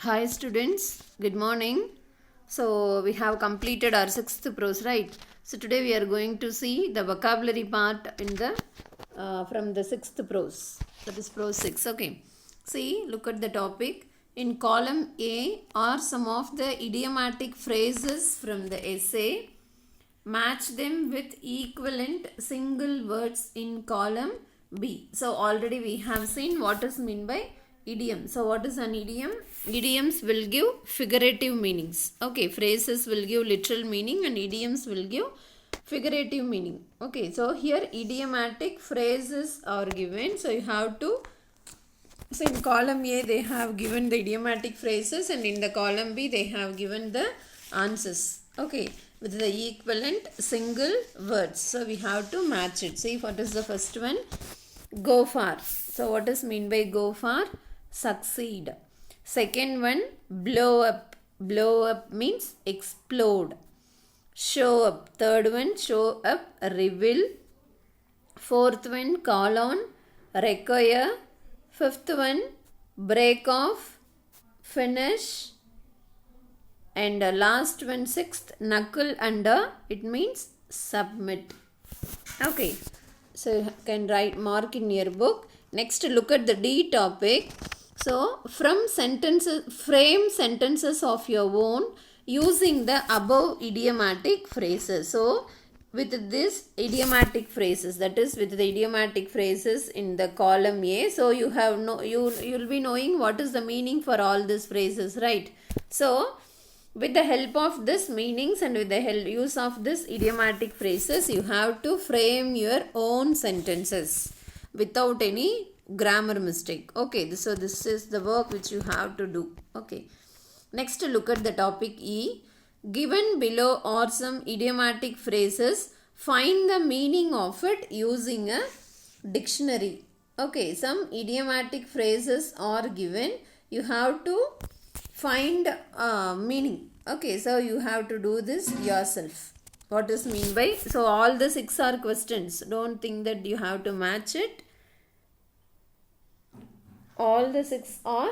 Hi students, good morning. So we have completed our 6th prose, right? So today we are going to see the vocabulary part in the from the 6th prose. That is prose 6. Okay. See, look at the topic. In column A are some of the idiomatic phrases from the essay. Match them with equivalent single words in column B. So already we have seen what is meant by idiom. So what is an idiom? Idioms will give figurative meanings. Okay, phrases will give literal meaning and idioms will give figurative meaning. Okay, so here idiomatic phrases are given. So you have to, so in column A they have given the idiomatic phrases and in the column B they have given the answers. Okay, with the equivalent single words. So we have to match it. See what is the first one? Go far. So what is mean by go far? Succeed. Second one, blow up. Blow up means explode. Show up. Third one, show up, reveal. Fourth one, call on, require. Fifth one, break off, finish. And last one, sixth, knuckle under. It means submit. Okay. So you can write mark in your book. Next, look at the D topic. So from sentences, frame sentences of your own using the above idiomatic phrases. So with this idiomatic phrases, that is with the idiomatic phrases in the column A. So you have you'll be knowing what is the meaning for all these phrases, right? So with the help of this meanings and with the use of this idiomatic phrases, you have to frame your own sentences without any grammar mistake. Okay, so this is the work which you have to do. Okay, next look at the topic E. Given below are some idiomatic phrases. Find the meaning of it using a dictionary. Okay, some idiomatic phrases are given. You have to find meaning. Okay, so you have to do this yourself. What is mean by? So all the 6 are questions. Don't think that you have to match it. All the 6 are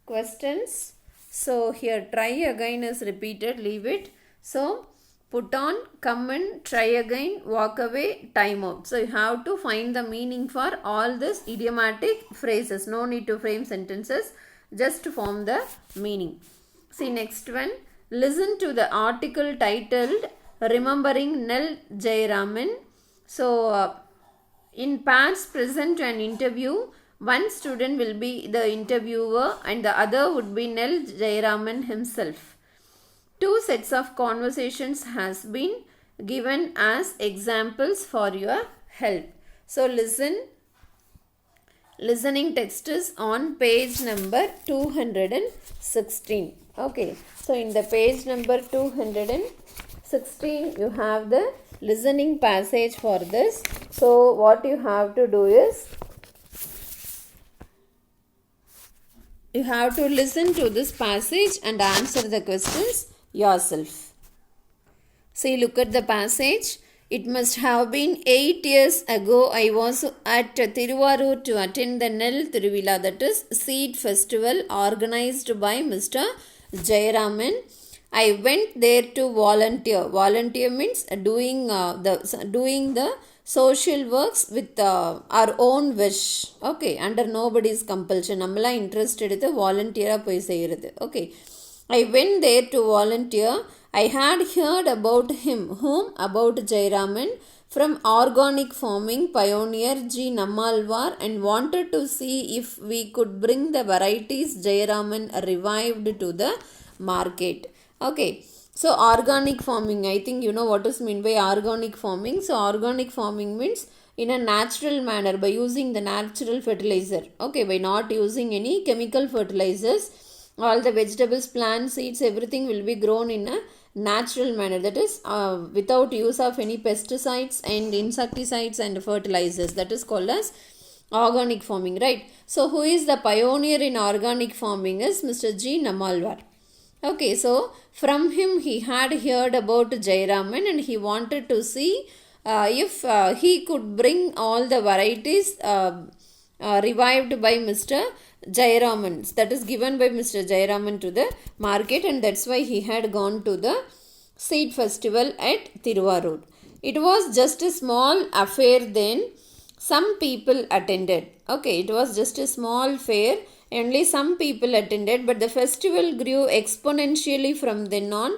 questions. So here try again is repeated, leave it. So put on, come in, try again, walk away, time out. So you have to find the meaning for all these idiomatic phrases. No need to frame sentences, just form the meaning. See next one. Listen to the article titled Remembering Nell Jayaraman. So in past, present and interview, one student will be the interviewer and the other would be Nell Jayaraman himself. 2 sets of conversations has been given as examples for your help. So listening text is on page number 216. Okay, so in the page number 216 you have the listening passage for this. So what you have to do is you have to listen to this passage and answer the questions yourself. See, look at the passage. It must have been 8 years ago I was at Thiruvarur to attend the Nell Thiruvila, that is seed festival organized by Mr. Jayaraman. I went there to volunteer. Volunteer means doing the social works with our own wish. Okay, under nobody's compulsion. Nammala interested in volunteer poi seyirathu. Okay, I went there to volunteer. I had heard about him. Whom? About Jayaraman from organic farming pioneer G. Nammalwar and wanted to see if we could bring the varieties Jayaraman revived to the market. Okay, so organic farming, I think you know what is meant by organic farming. So organic farming means in a natural manner by using the natural fertilizer. Okay, by not using any chemical fertilizers. All the vegetables, plants, seeds, everything will be grown in a natural manner. That is without use of any pesticides and insecticides and fertilizers. That is called as organic farming, right? So who is the pioneer in organic farming is Mr. G. Nammalwar. Okay, so from him he had heard about Jayaraman and he wanted to see if he could bring all the varieties revived by Mr. Jayaraman. That is given by Mr. Jayaraman to the market, and that's why he had gone to the seed festival at Tiruvarur. It was just a small affair then. Some people attended. Okay, it was just a small fair. Only some people attended, but the festival grew exponentially from then on.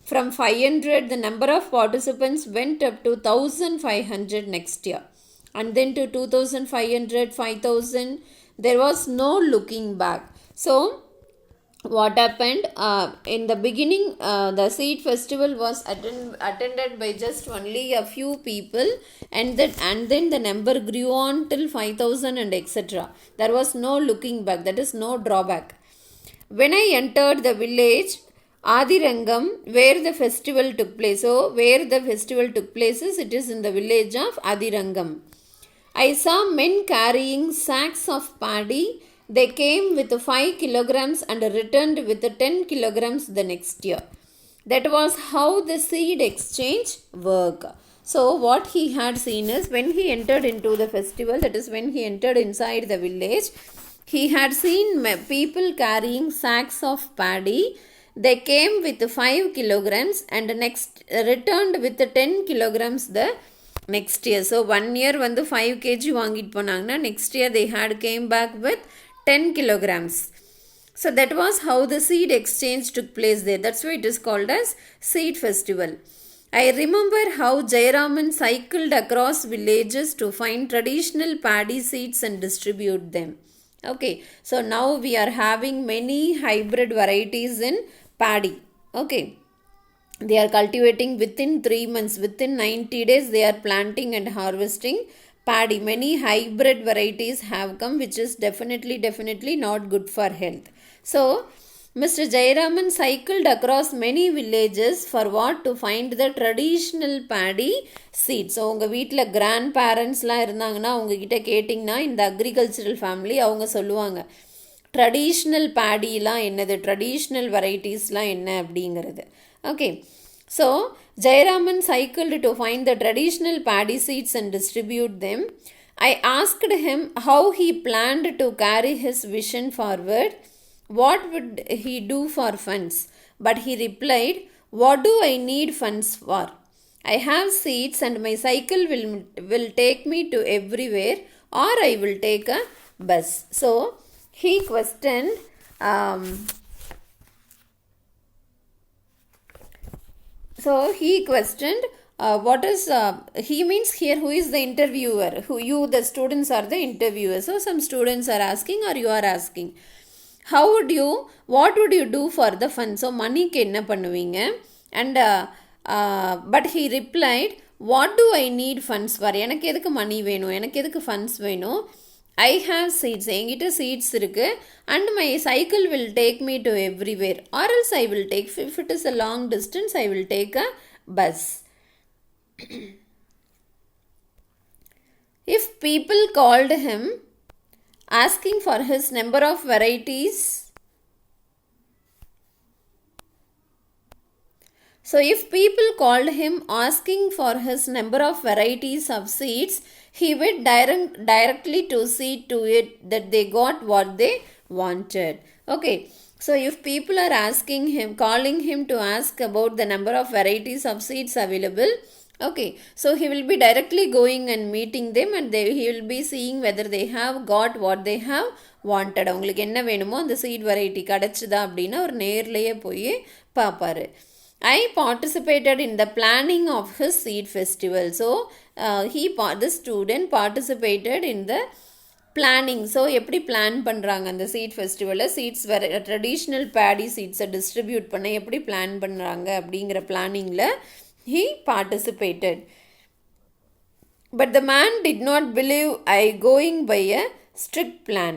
From 500, the number of participants went up to 1500 next year. And then to 2500, 5000. There was no looking back. So, what happened in the beginning, the seed festival was attended by just only a few people, and then the number grew on till 5000 and etc. There was no looking back, that is no drawback. When I entered the village Adirangam, where the festival took place, so where the festival took place is, it is in the village of Adirangam. I saw men carrying sacks of paddy. They came with 5 kilograms and returned with 10 kilograms the next year. That was how the seed exchange worked. So what he had seen is, when he entered into the festival, that is when he entered inside the village, he had seen people carrying sacks of paddy. They came with 5 kilograms and next returned with 10 kilograms the next year. So 1 year வந்து 5 kg வாங்கிட்டு போனாங்கன்னா, next year they had came back with 10 kilograms. So that was how the seed exchange took place there. That's why it is called as seed festival. I remember how Jayaraman cycled across villages to find traditional paddy seeds and distribute them. Okay, so now we are having many hybrid varieties in paddy. Okay, they are cultivating within 3 months. Within 90 days they are planting and harvesting paddy. Many hybrid varieties have come, which is definitely not good for health. So Mr. Jayaraman cycled across many villages for what? To find the traditional paddy seeds. So உங்கள் வீட்டில் grand பேரண்ட்ஸ்லாம் இருந்தாங்கன்னா, அவங்கக்கிட்ட கேட்டிங்கன்னா, இந்த agricultural family அவங்க சொல்லுவாங்க traditional பேடிலாம் என்னது, traditional வெரைட்டிஸ்லாம் என்ன அப்படிங்கிறது. Okay, so Jayaraman cycled to find the traditional paddy seeds and distribute them. I asked him how he planned to carry his vision forward. What would he do for funds? But he replied, what do I need funds for? I have seeds and my cycle will take me to everywhere, or I will take a bus. So he questioned what is he means here, who is the interviewer, the students are the interviewers. So some students are asking, or you are asking, what would you do for the fund? So money ku enna பண்ணுவீங்க? And but he replied, what do I need funds for? எனக்கு எதுக்கு மணி வேணும், எனக்கு எதுக்கு funds வேணும்? I have seeds, என்கிட்ட seeds இருக்கு, and my cycle will take me to everywhere, or else I will take, if it is a long distance, I will take a bus. If people called him asking for his number of varieties, so if people called him asking for his number of varieties of seeds, he went directly to see to it that they got what they wanted. Okay, so if people are asking him, calling him to ask about the number of varieties of seeds available, okay, so he will be directly going and meeting them, and he will be seeing whether they have got what they have wanted. அவங்களுக்கு என்ன வேணுமோ அந்த seed variety கிடைச்சதா அப்படின்னா ஒரு நேர்லையே போய் பார்ப்பாரு. I participated in the planning of his seed festival. So the student participated in the planning. So எப்படி பிளான் பண்ணுறாங்க அந்த சீட் ஃபெஸ்டிவலில், சீட்ஸ் ட்ரெடிஷ்னல் பேடி சீட்ஸை டிஸ்ட்ரிபியூட் பண்ண எப்படி பிளான் பண்ணுறாங்க அப்படிங்கிற பிளானிங்கில் he participated. But the man did not believe I going by a strict plan.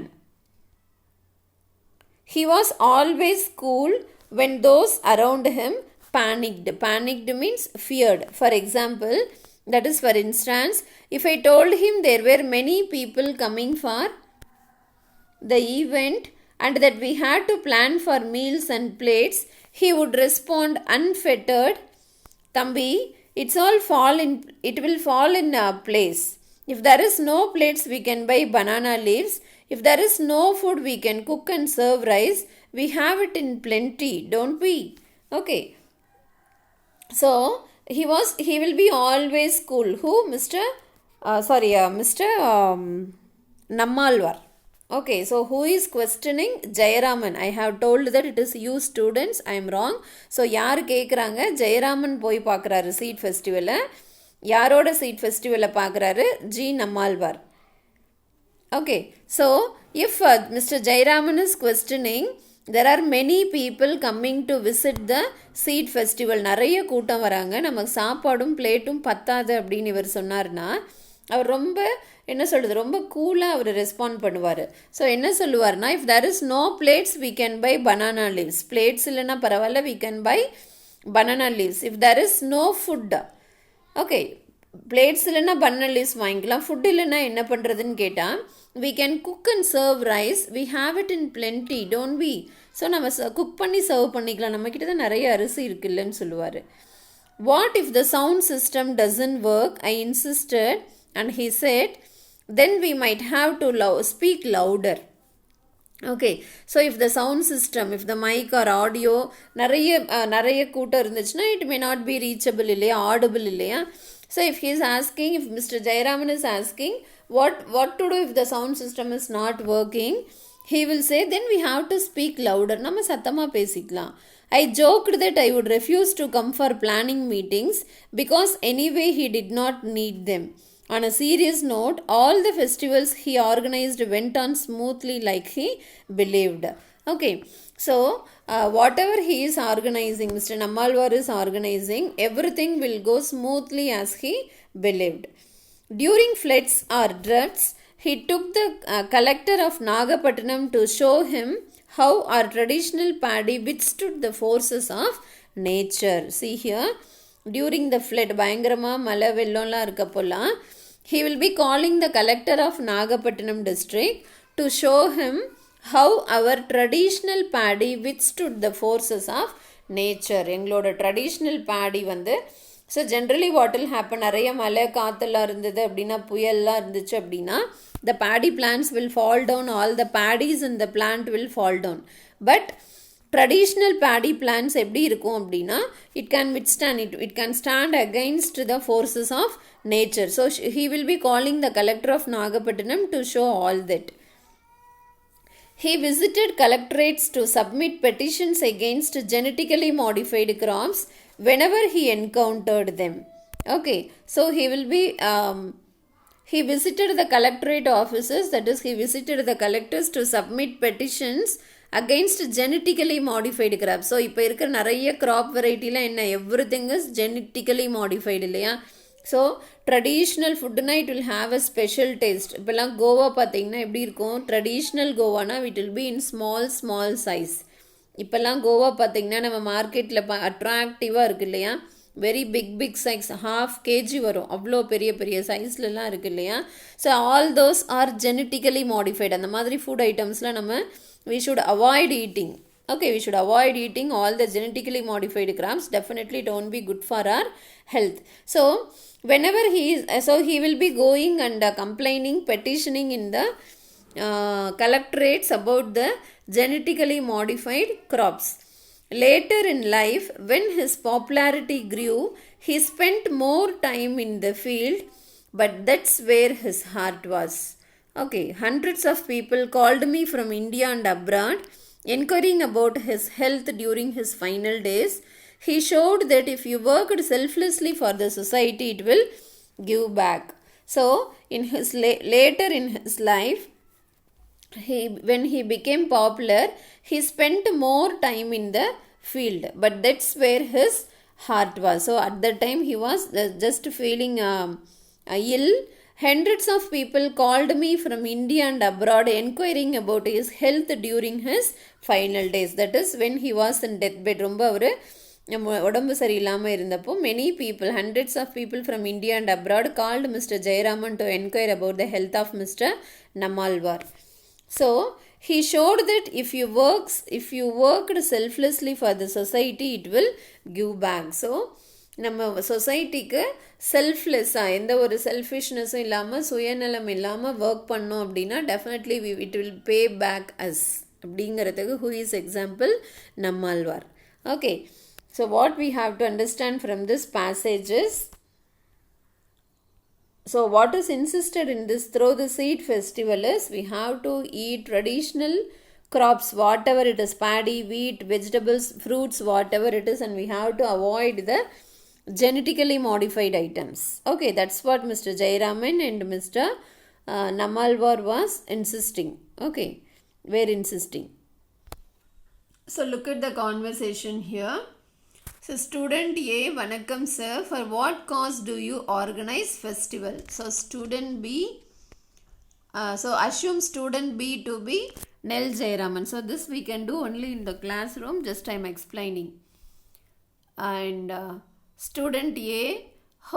He was always cool when those around him panicked. Panicked means feared. For example, that is for instance, if I told him there were many people coming for the event and that we had to plan for meals and plates, he would respond unfettered, Thambi, it will fall in place. If there is no plates, we can buy banana leaves. If there is no food, we can cook and serve rice. We have it in plenty, don't we? Okay. So he will be always cool. Who? Mr. Nammalvar. Okay, so who is questioning? Jayaraman. I have told that it is you students. I am wrong. So யார் கேட்குறாங்க? ஜெயராமன் போய் பார்க்குறாரு seat ஃபெஸ்டிவலை. யாரோட seat ஃபெஸ்டிவலை பார்க்குறாரு? G Nammalvar. Okay, so if Mr. Jayaraman is questioning, there are many people coming to visit the seed festival. நிறைய கூட்டம் வராங்க, நமக்கு சாப்பாடும் பிளேட்டும் பத்தாது அப்படின்னு இவர் சொன்னார்னா, அவர் ரொம்ப என்ன சொல்கிறது, ரொம்ப கூலாக அவர் ரெஸ்பாண்ட் பண்ணுவார். ஸோ என்ன சொல்லுவார்னா, if there is no plates we can buy banana leaves. Plates இல்லைன்னா பரவாயில்ல, we can buy banana leaves. If there is no food, okay, plates இல்லைன்னா banana leaves வாங்கிக்கலாம், ஃபுட் இல்லைன்னா என்ன பண்ணுறதுன்னு கேட்டால், we can cook and serve rice. We have it in plenty, don't we? So நம்ம cook பண்ணி சர்வ் பண்ணிக்கலாம், நம்மக்கிட்ட தான் நிறைய அரிசி இருக்குல்லன்னு சொல்லுவார். What if the sound system doesn't work? I insisted and he said, then we might have to speak louder. Okay, so if the sound system, if the mic or audio நிறைய கூட்டம் இருந்துச்சுன்னா, it may not be reachable இல்லையா, audible இல்லையா. So if he is asking, if Mr. Jayaraman is asking, what to do if the sound system is not working, he will say, then we have to speak louder. நம்ம சத்தமாக பேசிக்கலாம். I joked that I would refuse to come for planning meetings because anyway he did not need them. On a serious note, all the festivals he organized went on smoothly like he believed. Okay, so whatever he is organizing, Mr. Nammalvar is organizing, everything will go smoothly as he believed. During floods or droughts, he took the collector of Nagapattinam to show him how our traditional paddy withstood the forces of nature. See here, during the flood, பயங்கரமா மழை வெள்ளம்லாம் இருக்கப்போலாம், he will be calling the collector of Nagapattinam district to show him how our traditional paddy withstood the forces of nature. எங்களோட traditional paddy வந்து, so generally what will happen, நிறைய மழை காற்றெல்லாம் இருந்தது அப்படின்னா, புயல்லாம் இருந்துச்சு அப்படின்னா, the paddy plants will fall down, all the paddies in the plant will fall down. But traditional paddy plants எப்படி இருக்கும் அப்படின்னா, it can withstand, it can stand against the forces of nature. So he will be calling the collector of Nagapattinam to show all that. He visited collectorates to submit petitions against genetically modified crops whenever he encountered them. Okay, so he will be he visited the collectorate offices, that is he visited the collectors to submit petitions against genetically modified crops. So இப்போ இருக்கிற நிறைய crop varietyல என்ன, everything is genetically modified இல்லையா. So traditional ஃபுட்டுனா it will have a special taste. இப்போல்லாம் கோவா பார்த்தீங்கன்னா எப்படி இருக்கும், ட்ரெடிஷ்னல் கோவானா it will be in small size. இப்போல்லாம் கோவா பார்த்தீங்கன்னா நம்ம மார்க்கெட்டில் அட்ராக்டிவாக இருக்குது இல்லையா, வெரி பிக் சைஸ், 1/2 kg வரும், அவ்வளோ பெரிய சைஸ்லலாம் இருக்குது இல்லையா. So all those are genetically modified. அந்த மாதிரி ஃபுட் ஐட்டம்ஸ்லாம் நம்ம we should avoid eating. Okay, we should avoid eating all the genetically modified crops. Definitely it won't be good for our health. So whenever he will be going and complaining, petitioning in the collectorates about the genetically modified crops. Later in life, when his popularity grew, he spent more time in the field, but that's where his heart was. Okay, hundreds of people called me from India and abroad, inquiring about his health during his final days. He showed that if you worked selflessly for the society, it will give back. So, in his later in his life, when he became popular, he spent more time in the field, but that's where his heart was. So, at that time, he was just feeling ill. Hundreds of people called me from India and abroad, inquiring about his health during his final days. That is when he was in deathbed. ரொம்ப அவர் உடம்பு சரியில்லாமல் இருந்தப்போ many people, hundreds of people from India and abroad called Mr. Jayaraman to inquire about the health of Mr. Nammalvar. So he showed that if you worked selflessly for the society, it will give back. So நம்ம சொசைட்டிக்கு செல்ஃப்லெஸ்ஸாக எந்த ஒரு செல்ஃபிஷ்னஸும் இல்லாமல் சுயநலம் இல்லாமல் work பண்ணோம் அப்படின்னா definitely it will pay back us அப்படிங்கிறதுக்கு who is example Nammalvar. Okay, so what we have to understand from this passages. So what is insisted in this through the seed festival is we have to eat traditional crops, whatever it is, paddy, wheat, vegetables, fruits, whatever it is, and we have to avoid the genetically modified items. Okay, that's what Mr. Jayaraman and Mr. Nammalvar was insisting. Okay, were insisting. So look at the conversation here. So student A, Vanakkam sir, for what cause do you organize festival? So student B, so assume student B to be Nel Jayaraman. So this we can do only in the classroom, just I am explaining. And student A,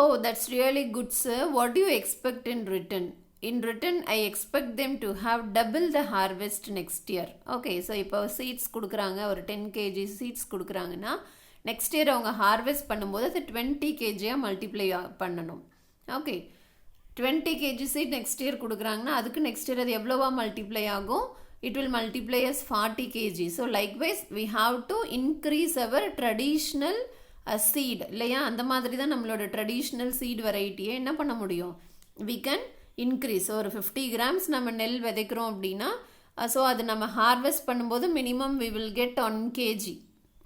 oh that's really good sir, what do you expect in return? In return I expect them to have double the harvest next year. Okay, so இப்போ seeds கொடுக்குறாங்க, ஒரு 10 kg seeds கொடுக்குறாங்கன்னா next year அவங்க harvest பண்ணும்போது அது 20 kg multiply பண்ணணும். Okay, 20 kg seed next year கொடுக்குறாங்கன்னா அதுக்கு நெக்ஸ்ட் இயர் அது எவ்வளோவா மல்டிப்ளை ஆகும்? It will multiply as 40 kg. So likewise we have to increase our traditional seed இல்லையா? அந்த மாதிரி தான் நம்மளோட ட்ரெடிஷ்னல் சீட் வெரைட்டியை என்ன பண்ண முடியும்? We can increase. ஒரு 50 grams நம்ம நெல் விதைக்கிறோம் அப்படின்னா ஸோ அது நம்ம ஹார்வெஸ்ட் பண்ணும்போது minimum we will get 1 kg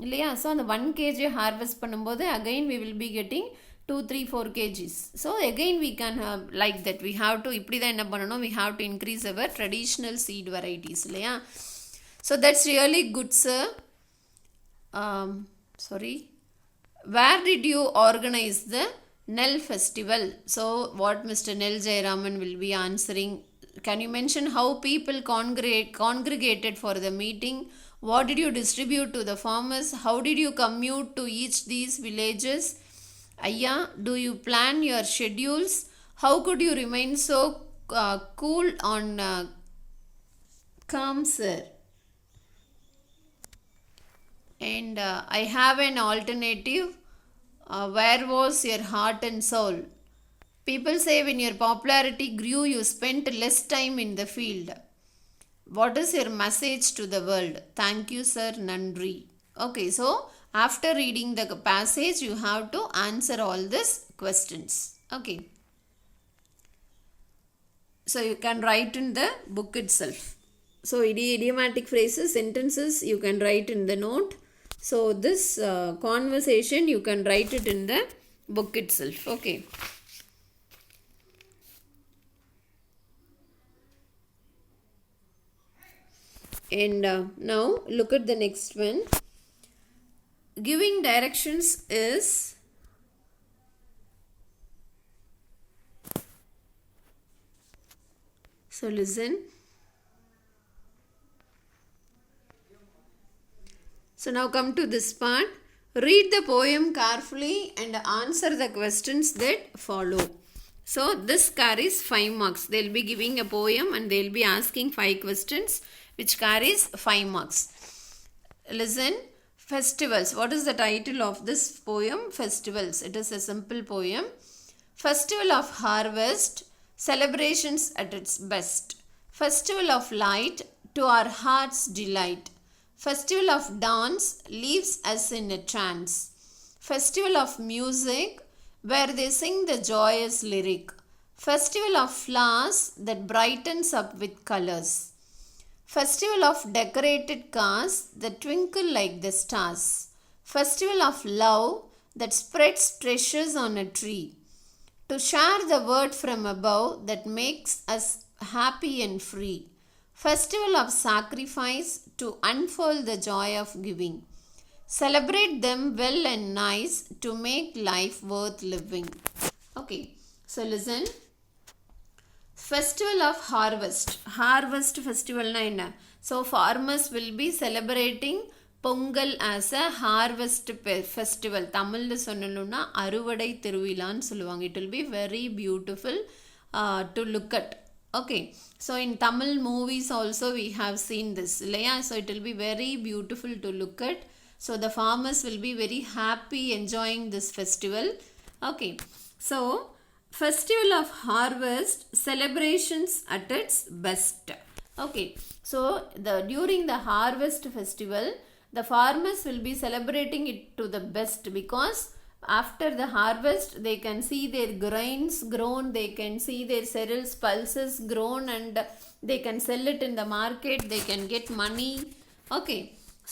இல்லையா? ஸோ அந்த 1 kg ஹார்வெஸ்ட் பண்ணும்போது again we will be getting 2, 3, 4 kgs. So again we can like that we have to இப்படி தான் என்ன பண்ணணும்? We have to increase our traditional seed varieties இல்லையா? So that's really good sir. Sorry, where did you organise the nel festival? So what mister Nel Jayaraman will be answering. Can you mention how people congregated for the meeting? What did you distribute to the farmers? How did you commute to each these villages? Ayya, do you plan your schedules? How could you remain so cool on calm, sir? And I have an alternative. Where was your heart and soul? People say when your popularity grew, you spent less time in the field. What is your message to the world? Thank you, sir. Nandri. Okay, so after reading the passage, you have to answer all these questions. Okay. So you can write in the book itself. So idiomatic phrases, sentences, you can write in the note. So this conversation, you can write it in the book itself. Okay. And now look at the next one. Giving directions is so listen. So now come to this part. Read the poem carefully and answer the questions that follow. So this carries 5 marks. They will be giving a poem and they will be asking 5 questions which carries 5 marks. Listen. Festivals. What is the title of this poem? Festivals. It is a simple poem. Festival of harvest, celebrations at its best. Festival of light, to our heart's delight. Festival of dance, leaves us in a trance. Festival of music, where they sing the joyous lyric. Festival of flowers that brightens up with colors. Festival of decorated cars that twinkle like the stars. Festival of love that spreads treasures on a tree. To share the word from above that makes us happy and free. Festival of sacrifice to unfold the joy of giving. Celebrate them well and nice to make life worth living. Okay, so listen. Festival of harvest. Harvest festival na enna? So farmers will be celebrating Pongal as a harvest festival. Tamil sonnaluna aruvadai thiruvilan solluvaanga. It will be very beautiful to look at. Okay, so in Tamil movies also we have seen this. So it will be very beautiful to look at. So the farmers will be very happy enjoying this festival. Okay, so festival of harvest celebrations at its best. Okay, so during the harvest festival, the farmers will be celebrating it to the best, because after the harvest they can see their grains grown, they can see their cereals pulses grown, and they can sell it in the market, they can get money. Okay,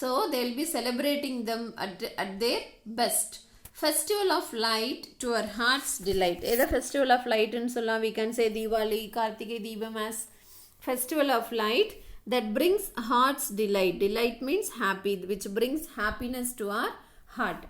so they will be celebrating them at their best. Festival of light to our heart's delight. Either festival of light in Sola, we can say Diwali, Kartike Deepam as festival of light that brings heart's delight. Delight means happy, which brings happiness to our heart.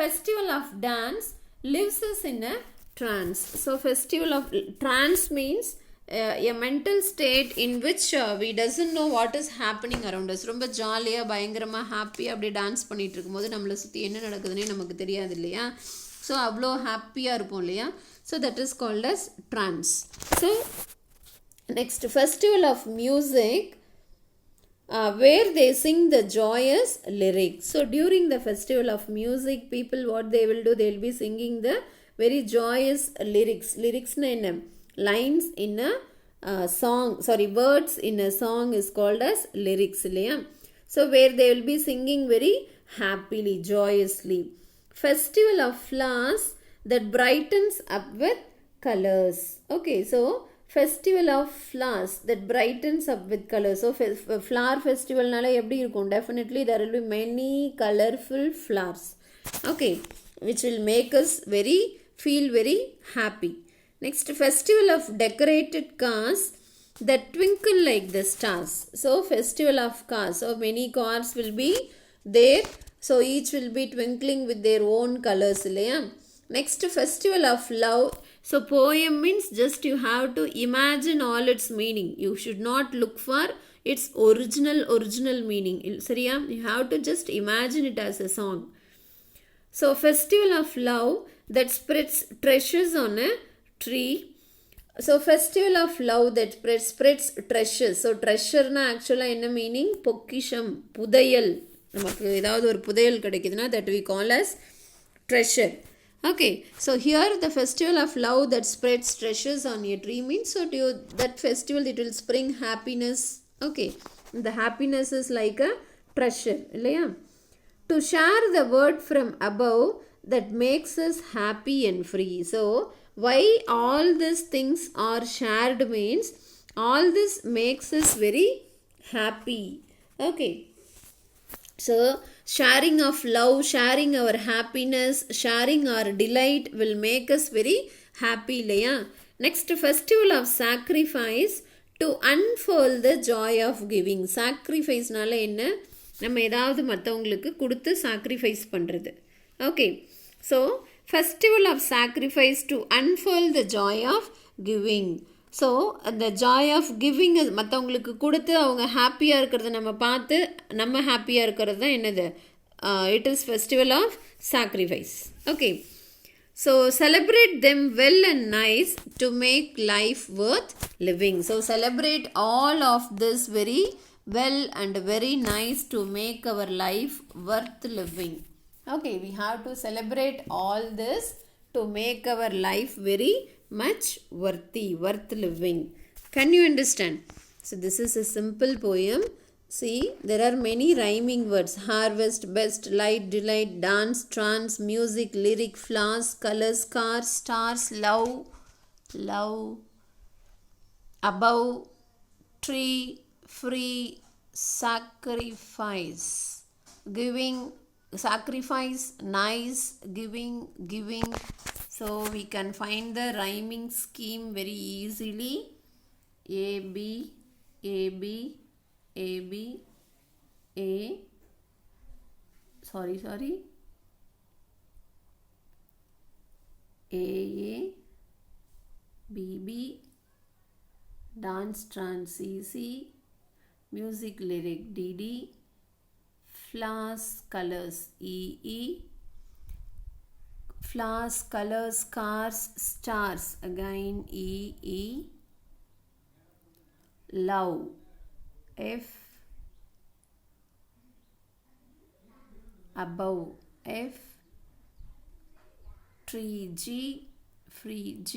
Festival of dance lives us in a trance. So festival of trance means a mental state in which we doesn't know what is happening around us. ரொம்ப ஜாலியாக பயங்கரமாக ஹாப்பியாக அப்படியே dance பண்ணிகிட்டு இருக்கும்போது நம்மளை சுற்றி என்ன நடக்குதுன்னே நமக்கு தெரியாது இல்லையா. ஸோ அவ்வளோ ஹாப்பியாக இருப்போம் இல்லையா. So that is called as trance. So next, festival of music, where they sing the joyous lyrics. So during the festival of music, people what they will do, they will be singing the very joyous lyrics. Lyrics na lines in a song, sorry, words in a song is called as lyrics. So where they will be singing very happily, joyously. Festival of flowers that brightens up with colors. Okay, so festival of flowers that brightens up with colors. So flower festival nala eppadi irukum, definitely there will be many colorful flowers, okay, which will make us feel very happy. Next, festival of decorated cars that twinkle like the stars. So festival of cars, so many cars will be there, so each will be twinkling with their own colors illaya. Next, festival of love. So poem means just you have to imagine all its meaning. You should not look for its original meaning. Sariya, you have to just imagine it as a song. So festival of love that spreads treasures on a tree. So festival of love that spreads treasures. So treasure na actually enna meaning? Pokkisham, pudayal. நமக்கு ஏதாவது ஒரு புதையல் கிடைக்குதுன்னா that we call as treasure. Okay, so here the festival of love that spreads treasures on a tree means, so that festival it will bring happiness. Okay, the happiness is like a treasure. To share the word from above that makes us happy and free. So why all these things are shared means all this makes us very happy. Okay, so sharing of love, sharing our happiness, sharing our delight will make us very happy. Next, festival of sacrifice to unfold the joy of giving. Sacrifice nala enna, நம்ம ஏதாவது மற்றவங்களுக்கு கொடுத்து sacrifice பண்ணுறது. Okay, so festival of sacrifice to unfold the joy of giving. So அந்த Joy of giving, மற்றவங்களுக்கு கொடுத்து அவங்க ஹாப்பியாக இருக்கிறத நம்ம பார்த்து நம்ம ஹாப்பியாக இருக்கிறது தான் என்னது, it is festival of sacrifice. Okay, so celebrate them well and nice to make life worth living. So celebrate all of this very well and very nice to make our life worth living. Okay, we have to celebrate all this to make our life very much worth living. Can you understand? So this is a simple poem. See, there are many rhyming words: harvest, best, light, delight, dance, trance, music, lyric, flowers, colors, cars, stars, love, above, tree, free, sacrifice, giving, sacrifice, nice, giving. So we can find the rhyming scheme very easily. A B A B A B A sorry A B B, dance, trance, CC, music, lyric, DD, flowers, colors, EE, flowers, colors, cars, stars, again EE, love, F, above, F, tree, G, free, G.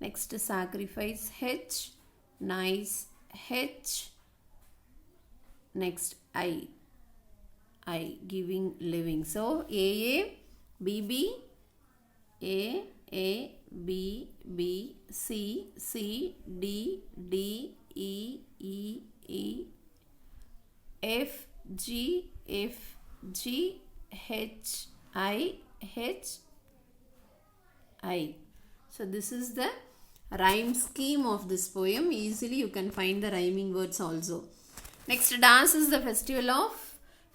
Next sacrifice, H, nice, H. Next I, giving, living. So A, B, B, A, B, B, C, C, D, D, E, F, G, H, I. So this is the rhyme scheme of this poem. Easily you can find the rhyming words also. Next, dance is the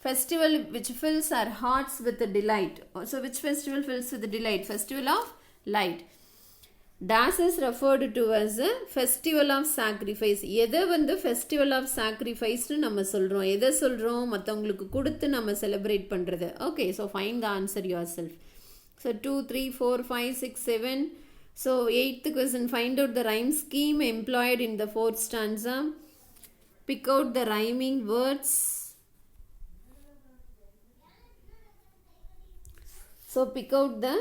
festival which fills our hearts with the delight. So which festival fills with the delight? Festival of light. Das is referred to as a festival of sacrifice. எதை வந்து festival of sacrifice நம்ம சொல்றோம்? எதை சொல்றோம்? மற்றவங்களுக்கு கொடுத்து நம்ம celebrate பண்றது. Okay, so find the answer yourself. So 2, 3, 4, 5, 6, 7. So 8th question, find out the rhyme scheme employed in the 4th stanza. Pick out the rhyming words. So pick out the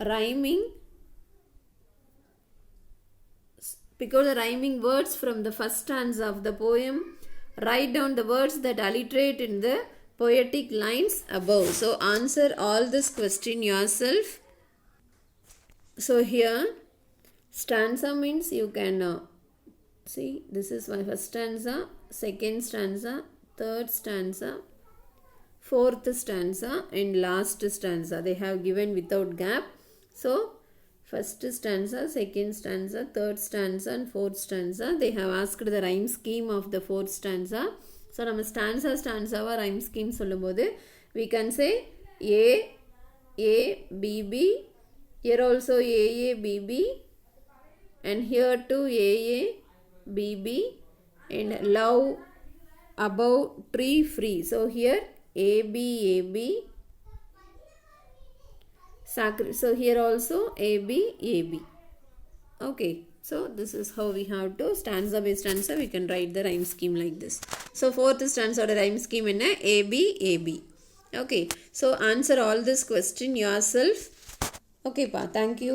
rhyming words from the first stanza of the poem. Write down the words that alliterate in the poetic lines above. So answer all this question yourself. So here stanza means you can see this is my first stanza, second stanza, third stanza, fourth stanza and last stanza. They have given without gap. So first stanza, second stanza, third stanza and fourth stanza. They have asked the rhyme scheme of the fourth stanza. So நம்ம stanza rhyme scheme சொல்லும்போது we can say A, B, B. Here also A, B, B. And here too A, B, B. And love, above, tree, free. So here A, B. So here also A, B. Okay. So this is how we have to stanza by stanza we can write the rhyme scheme like this. So fourth stanza or rhyme scheme in A, B. Okay. So answer all this question yourself. Okay, pa. Thank you.